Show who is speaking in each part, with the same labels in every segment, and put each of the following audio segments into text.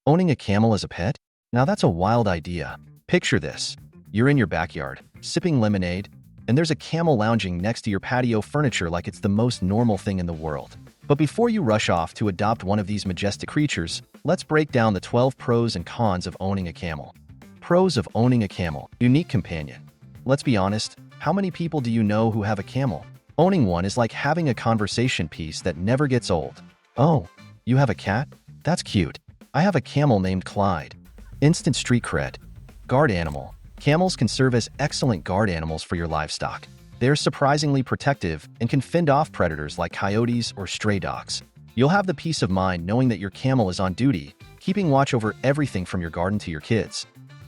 Speaker 1: Owning a camel as a pet? Now that's a wild idea. Picture this. You're in your backyard, sipping lemonade, and there's a camel lounging next to your patio furniture like it's the most normal thing in the world. But before you rush off to adopt one of these majestic creatures, let's break down the 12 pros and cons of owning a camel. Pros of owning a camel. Unique companion. Let's be honest, how many people do you know who have a camel? Owning one is like having a conversation piece that never gets old. Oh, you have a cat? That's cute. I have a camel named Clyde. Instant street cred. Guard animal. Camels can serve as excellent guard animals for your livestock. They're surprisingly protective and can fend off predators like coyotes or stray dogs. You'll have the peace of mind knowing that your camel is on duty, keeping watch over everything from your garden to your kids.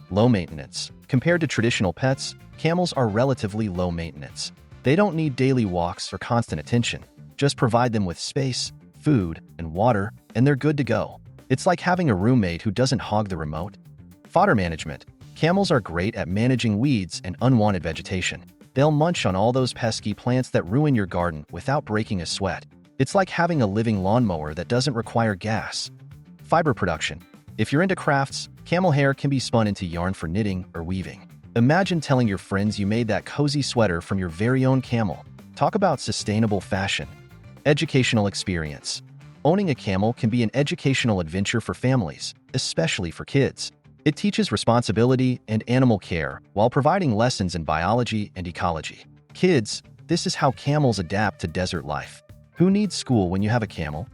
Speaker 1: Low maintenance. Compared to traditional pets, camels are relatively low maintenance. They don't need daily walks or constant attention. Just provide them with space, food, and water, and they're good to go. It's like having a roommate who doesn't hog the remote. Fodder management. Camels are great at managing weeds and unwanted vegetation. They'll munch on all those pesky plants that ruin your garden without breaking a sweat. It's like having a living lawnmower that doesn't require gas. Fiber production. If you're into crafts, camel hair can be spun into yarn for knitting or weaving. Imagine telling your friends you made that cozy sweater from your very own camel. Talk about sustainable fashion. Educational experience. Owning a camel can be an educational adventure for families, especially for kids. It teaches responsibility and animal care while providing lessons in biology and ecology. Kids, this is how camels adapt to desert life. Who needs school when you have a camel?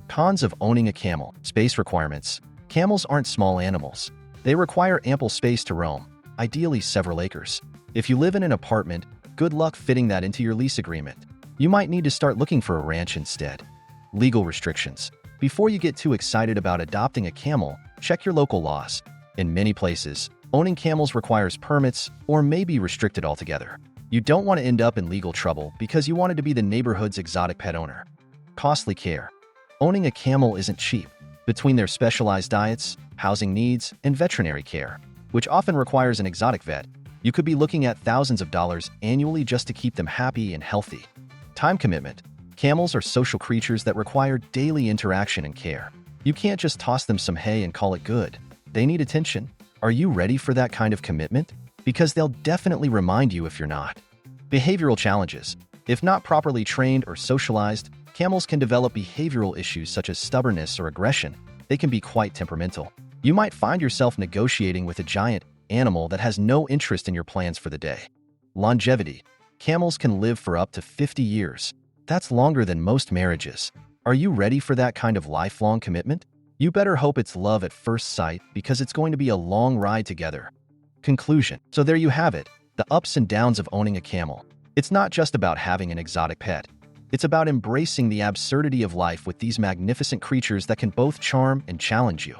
Speaker 1: Cons of owning a camel. Space requirements. Camels aren't small animals. They require ample space to roam, ideally several acres. If you live in an apartment, good luck fitting that into your lease agreement. You might need to start looking for a ranch instead. Legal restrictions. Before you get too excited about adopting a camel, check your local laws. In many places, owning camels requires permits or may be restricted altogether. You don't want to end up in legal trouble because you wanted to be the neighborhood's exotic pet owner. Costly care. Owning a camel isn't cheap. Between their specialized diets, housing needs, and veterinary care, which often requires an exotic vet, you could be looking at thousands of dollars annually just to keep them happy and healthy. Time commitment. Camels are social creatures that require daily interaction and care. You can't just toss them some hay and call it good. They need attention. Are you ready for that kind of commitment? Because they'll definitely remind you if you're not. Behavioral challenges. If not properly trained or socialized, camels can develop behavioral issues such as stubbornness or aggression. They can be quite temperamental. You might find yourself negotiating with a giant animal that has no interest in your plans for the day. Longevity. Camels can live for up to 50 years. That's longer than most marriages. Are you ready for that kind of lifelong commitment? You better hope it's love at first sight because it's going to be a long ride together. Conclusion. So there you have it, the ups and downs of owning a camel. It's not just about having an exotic pet. It's about embracing the absurdity of life with these magnificent creatures that can both charm and challenge you.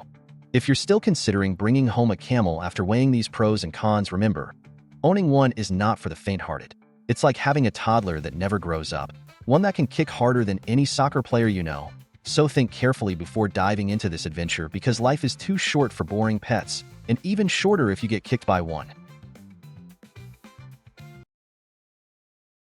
Speaker 1: If you're still considering bringing home a camel after weighing these pros and cons, remember, owning one is not for the faint-hearted. It's like having a toddler that never grows up, one that can kick harder than any soccer player you know. So think carefully before diving into this adventure because life is too short for boring pets, and even shorter if you get kicked by one.